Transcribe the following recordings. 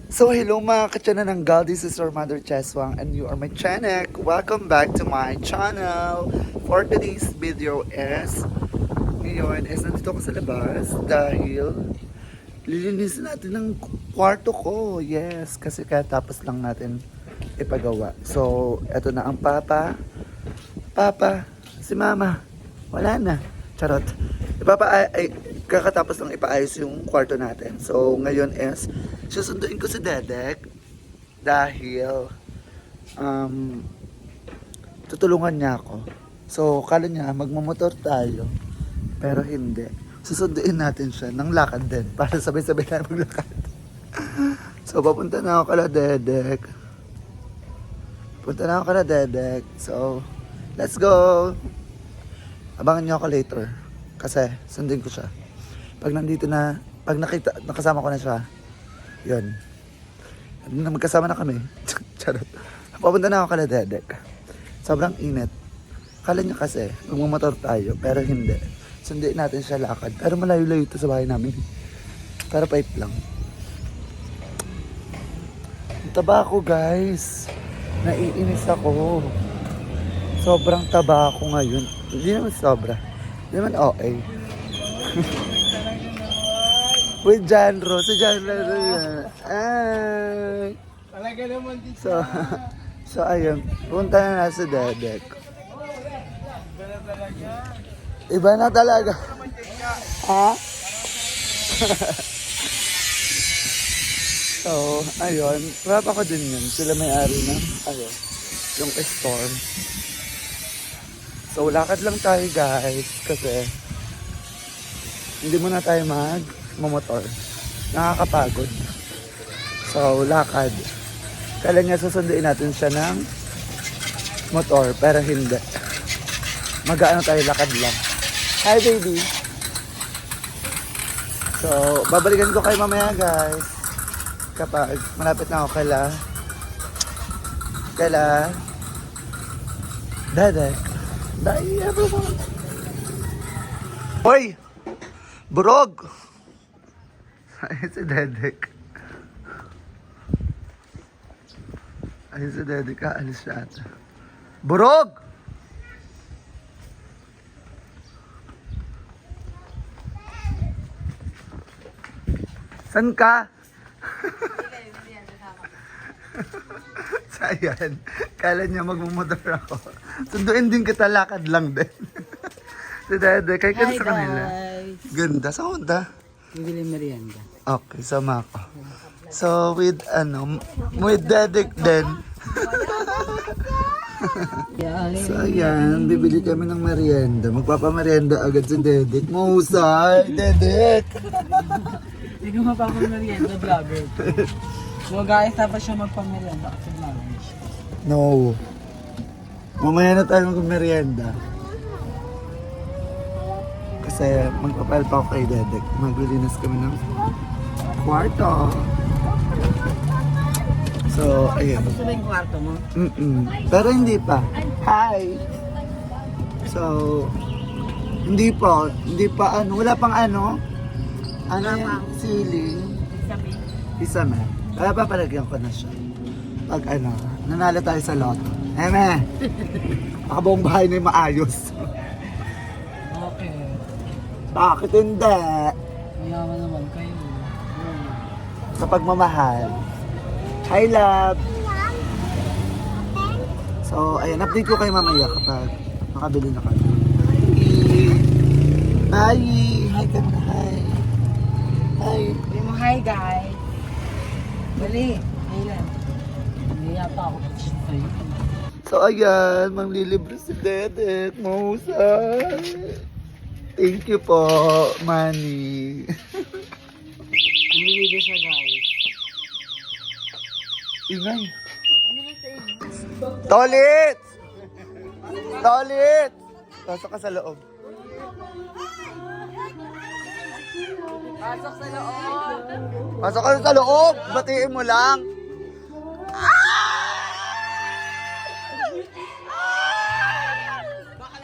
So hello mga ka-channel, this is your mother Cheswang and you are my Chanek. Welcome back to my channel. For today's video ngayon nandito ko sa labas dahil lilinisin natin ng kwarto ko. Yes, kasi tapos lang natin ipagawa. So eto na ang papa, si mama, wala na. Charot. Kakatapos lang ipaayos yung kwarto natin. So, ngayon susunduin ko si Dedek dahil tutulungan niya ako. So, kala niya magmamotor tayo. Pero hindi. Susunduin natin siya ng lakad din para sabay-sabay tayo maglakad. So, papunta na ako kala Dedek. So, let's go! Abangan niyo ako later. Kasi, sundin ko siya. Pag nakasama ko na siya, yun. Magkasama na kami. Charot. Papunta na ako kala Dedek. Sobrang init. Kala niya kasi, magmamotor tayo, pero hindi. Sundin natin siya lakad. Pero malayo-layo ito sa bahay namin. Pero pipe lang. Ang taba ko, guys. Naiinis ako. Sobrang taba ako ngayon. Hindi naman sobra. Hindi naman okay. With Janro. Si Janro. Ay. Talaga naman dito. So ayun. Punta na sa Dedek. Iba na talaga. Ha? So, ayun. Rap ako din yun. Sila may-ari ng, yung store. So, lakad lang tayo guys. Kasi, hindi muna tayo magmamotor. Nakakapagod. So, lakad. Kala niya susunduin natin siya ng motor. Pero hindi. Mag-ano tayo, lakad lang. Hi baby! So, babalikan ko kayo mamaya guys. Kapag malapit na ako kala Dedek. Bye everyone! Hoy! Burog! Ayun si Dedek. Aalis siya ata. Burog! San ka? So ayan, kala niya magmumotor ako. Sunduin din kita, lakad lang din. Si Dedek, kay ka sa kanila. Ganda, sa Honda. Bibili merienda. Okay, sama ako. So with Dedek din. So ayan, bibili kami ng merienda. Magpapamerienda agad si Dedek. Mahusay, Dedek! Hindi ko mapapamerienda, vlogger. So guys, dapat siya magpamerienda kasi vlogger siya. No. Mamaya na tayo mag-merienda. Kasi magpapile pa ako kay Dedek. Maglilinis kami ng kwarto. So, ayun. Gusto ba yung kwarto mo? Pero hindi pa. Hi! So, hindi pa, wala pang ceiling. Isame. Kaya papalagyan ko na siya. Pag nanalo tayo sa loto. Eme! Makabuong bahay na yung maayos. Okay. Bakit hindi? Mayaman naman kayo. Sa pagmamahal. Hi, love! So, ayun, update ko kayo mamaya kapag makabili na kami. Hi! Hi ka na, hi! Hi! Sabi mo, hi guys. Bali. Ayun. Hindi yata ako sa'yo. So, ayan, manglilibre si Dedek. Mahusay! Thank you po, Manny. Hindi siya guys. Ingay. Toilet! Toilet! Pasok ka sa loob. Pasok sa loob. Pasok ka sa loob! Batiin mo lang.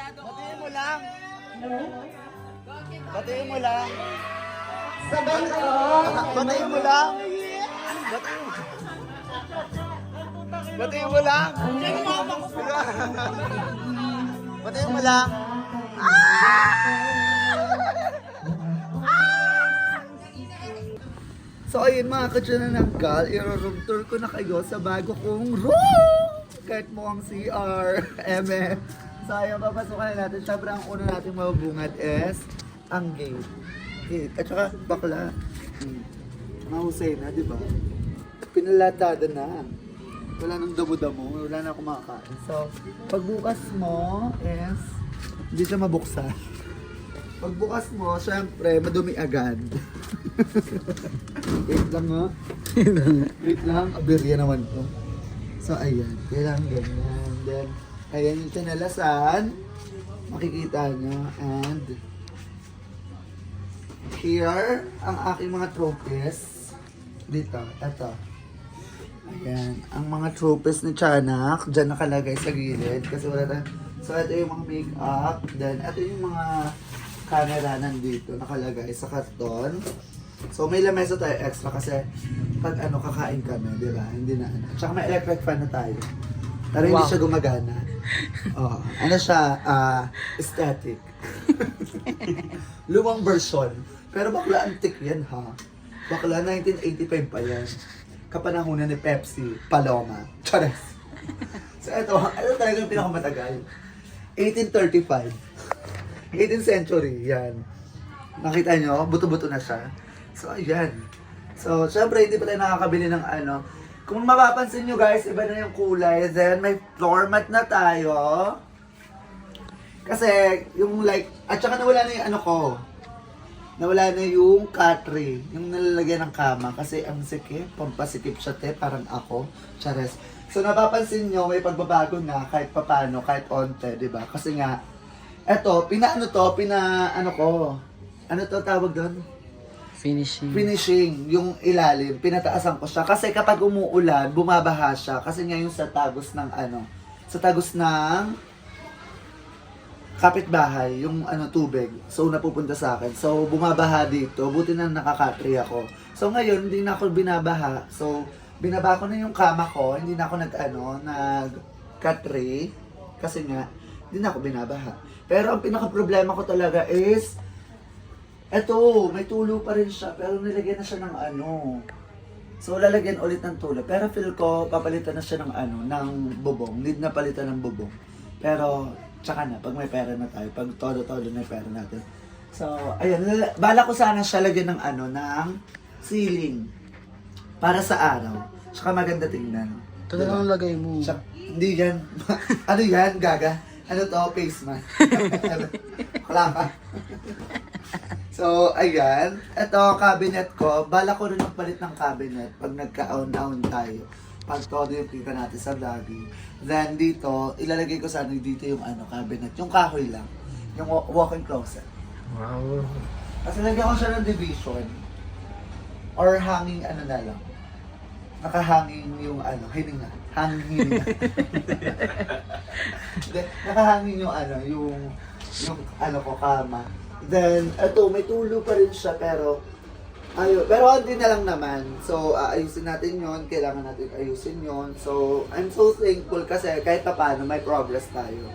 Batiin mo lang. Batiin mo lang. Batiin mo lang. Batiin mo lang. Batiin mo lang. So ayun mga ka-Janananggal, i-room tour ko na kayo sa bago kong room! Kahit mo ang CR, MM. So ayun, papasukan na natin. Siyempre ang una natin mabubungad is ang gate. Gate. At saka bakla. Mahusay na, di ba? Pinalatada na. Wala nang damo-damo, wala na akong makakain. So, pagbukas mo is, hindi siya mabuksan. Pagbukas mo, syempre, madumi agad. Wait lang nga. Wait lang, abirya naman to. So, ayan, kailangan ganyan. Then, ayan yung tinalasan. Makikita nyo. And, here, ang aking mga trophies. Dito, eto. Ayan, ang mga trophies ni Tiyanak, dyan nakalagay sa gilid. Kasi wala tayong... So, ito yung mga makeup. Then, ito yung mga camera nandito, nakalagay sa karton. So, may lamesa tayo extra kasi pag ano, kakain kami, di ba? Hindi na ano. Tsaka may electric fan na tayo. Pero hindi siya gumagana. Oh, ano siya, aesthetic. Lumang version. Pero bakla antik yan ha. Bakla 1985 pa yan. Kapanahunan ni Pepsi, Paloma. Chares. So ito talaga yung pinakamatagal. 1835. 18th century, yan. Nakita nyo, buto-buto na siya. So ayan. So syempre hindi pa tayo nakakabili ng ano. Kung mapapansin nyo guys, iba na yung kulay. Then may floor mat na tayo. Kasi yung like, at saka nawala na yung ano ko. Nawala na yung cutlery, yung nalalagyan ng kama. Kasi ang sikip, pampasikip siya te, parang ako. Chares. So napapansin nyo, may pagbabago na kahit papano, kahit onte, di ba? Kasi nga, eto, ano ko, ano to tawag doon? Finishing. Finishing, yung ilalim, pinataasan ko siya. Kasi kapag umuulan, bumabaha siya. Kasi ngayon sa tagos ng ano, sa tagos ng kapitbahay, yung ano, tubig. So, napupunta sa akin. So, bumabaha dito. Buti na nakakatri ako. So, ngayon, hindi na ako binabaha. So, binaba ko na yung kama ko. Hindi na ako nag-katri. Kasi nga, hindi na ako binabaha. Pero, ang pinaka-problema ko talaga is, eto, may tulo pa rin siya. Pero nilagyan na siya ng ano. So, lalagyan ulit ng tulo. Pero feel ko, papalitan na siya ng ano, ng bubong. Need na palitan ng bubong. Pero, tsaka na, pag may pera na tayo, pag todo-todo na yung pera natin. So, ayun, bala ko sana siya lagyan ng ano, ng ceiling. Para sa araw. Tsaka maganda tingnan. Ito na lang lagay mo. Hindi yan. Ano yan, gaga? Ano to? Face mask. Wala pa. So, ayan. Ito, cabinet ko. Bala ko rin magpalit ng cabinet pag nagka-own-own tayo. Pag todo yung kita natin sa vlogging. Then dito, ilalagay ko sana dito yung ano, cabinet. Yung kahoy lang. Yung walk-in closet. Wow. Kasi lagyan ko siya ng division. Or hanging ano na lang. Nakahanging yung ano, hininga. Hanging hininga. Nakahanging yung ano, yung ano ko, kama. Then, eto, may tulo pa rin siya pero pero hindi na lang naman. So, ayusin natin yon, kailangan natin ayusin yon. So, I'm so thankful kasi kahit pa paano may progress tayo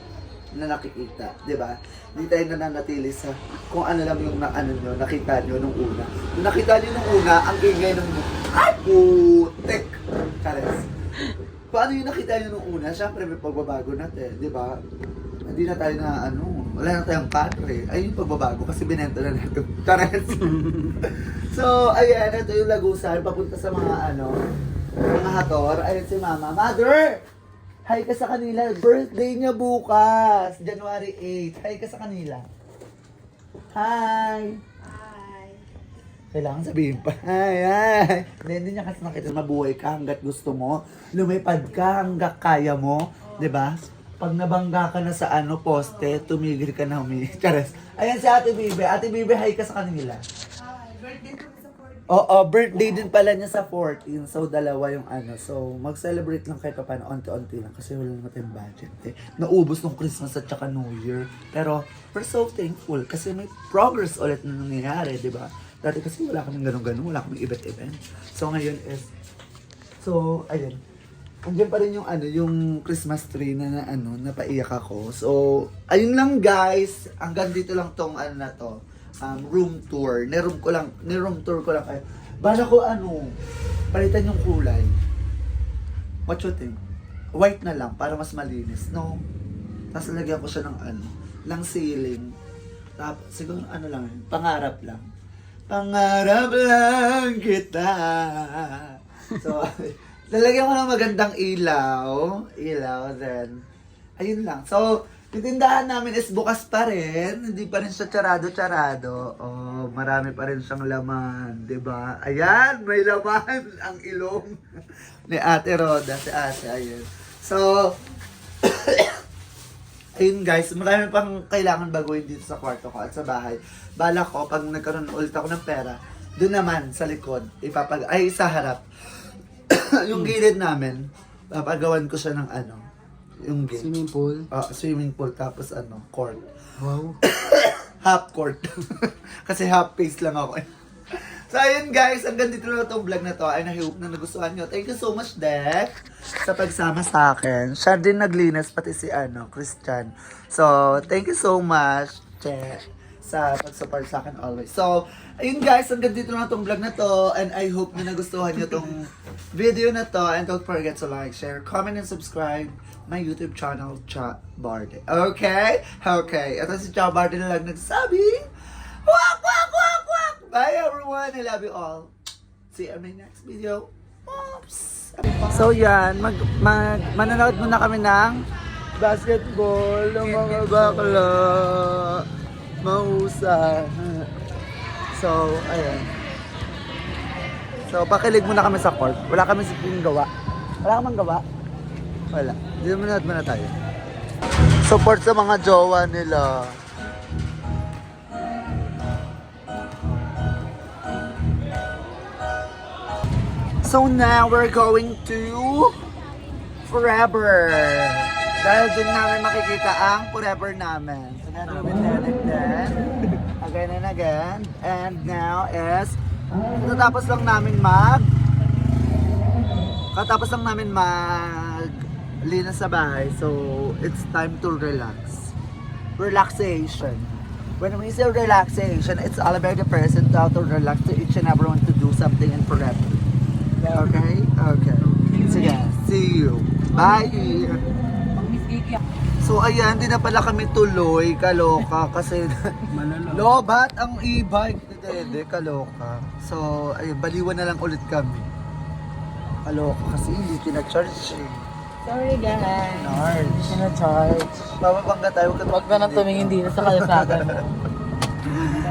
na nakikita, di ba? Hindi tayo nananatili sa kung ano lang yung nakita nyo nung una. Nung nakita nyo nung una, ang ingay ng putek! Kares. Paano yung nakita nyo nung una? Siyempre may pagbabago natin, di ba? Hindi na tayo na wala na tayong patre. Ayun yung pagbabago kasi binenta na natin. Kares. So, ayan, ito yung lagusan, papunta sa mga mga hator. Ayun si Mama. Mother! Hi ka sa kanila. Birthday niya bukas. January 8. Hi ka sa kanila. Hi! Hi. Kailangan sabihin pa. Hi! Hindi niya kasi nakita mabuhay ka hanggat gusto mo. Lumipad ka hanggat kaya mo. 'Di ba? Pag nabangga ka na sa poste, tumigil ka na Chares. Ayan si Ate Bibe. Ate Bibe, hi ka sa kanila. Hi. Birthday ko sa 14. Oo, birthday din pala niya sa 14. So, dalawa yung So, mag-celebrate lang kahit paano, onti-onti lang. Kasi wala naman tayong budget eh. Naubos nung Christmas at saka New Year. Pero, we're so thankful kasi may progress ulit na nangyayari, di ba? Dati kasi wala kaming ganun-ganun, wala kaming event-event. So, ngayon is, So, ayun. Andiyan pa rin yung yung Christmas tree na napaiyak ako. So, ayun lang guys. Hanggang dito lang tong na to. Room tour. Ni-room tour ko lang kayo. Bala ko palitan yung kulay. What you think? White na lang para mas malinis. No. Tapos lagyan ko siya ng ceiling. Tapos siguro lang yun, pangarap lang. Pangarap lang kita. So, lalagyan ko ng magandang ilaw, then, ayun lang. So, yung tindahan namin is bukas pa rin, hindi pa rin siya tsarado-tsarado. Oh, marami pa rin siyang laman, 'di ba? Ayan, may laman ang ilong ni Ate Roda, si Ate, ayun. So, ayun guys, marami pang kailangan baguhin dito sa kwarto ko at sa bahay. Bala ko, pag nagkaroon ulit ako ng pera, doon naman sa likod, sa harap. Yung gilid namin, papagawan ko siya ng yung gate. Swimming pool. Swimming pool, tapos court. Wow. Half court. Kasi half face lang ako eh. So ayun guys, hanggang dito na itong vlog na to. I hope na nagustuhan nyo. Thank you so much, Dek, sa pagsama sa akin. Siya din naglinis, pati si Christian. So, thank you so much, Che, sa pag-support sa akin always. So, ayun guys, hanggang dito na itong vlog na to. And I hope na nagustuhan nyo itong video na to. And don't forget to like, share, comment, and subscribe my YouTube channel, Cha Barde. Okay? Okay. Ito si Cha Barde na lang nagsasabi, wak, wak, wak, wak! Bye everyone! I love you all. See you in my next video. Oops! So yan, mananood muna kami ng basketball ng mga bakla. Mahusay. So, ayun. So, pakilig muna kami sa court. Wala kami gawa. Wala kamang gawa. Wala. Dito muna tayo. Support sa mga jowa nila. So now we're going to Forever. Dahil dun namin makikita ang Forever namin. So then we'll be then and then. Again and again. And now is katapos lang namin linas sa bahay. So, it's time to relax. Relaxation. When we say relaxation, it's all about the person to relax to each and everyone to do something in forever. Okay? Okay. Sige. See you. Bye! Miss Kiki. So, ayan, di na pala kami tuloy. Kaloka. Kasi, lobat ang e-bike ni Dede. Kaloka. So, ayun, baliwan na lang ulit kami. Kaloka kasi hindi kinacharge eh. Sorry guys. Charge. Sina-charge. Bababangga tayo. Huwag na nang tumingin dito sa kalsada.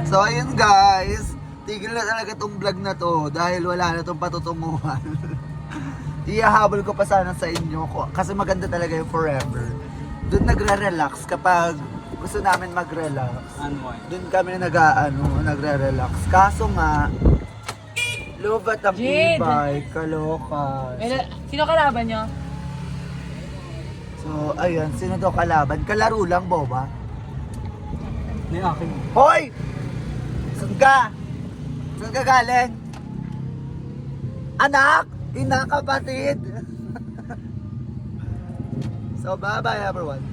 So ayun guys, tigil na talaga tong vlog na to dahil wala na tong patutunguhan. Ihahabol ko pa sana sa inyo kasi maganda talaga yung Forever. Doon nagre-relax kapag gusto namin mag-relax. Doon kami nagre-relax. Kaso nga, lobat ang Jade! e-bike, kaloka. Sino kalaban nyo? So ayun, sino daw kalaban? Kalaro lang, boba. May akin. Hoy! Saan ka? Saan ka galing? Anak! Ina, kapatid! So, bye-bye everyone.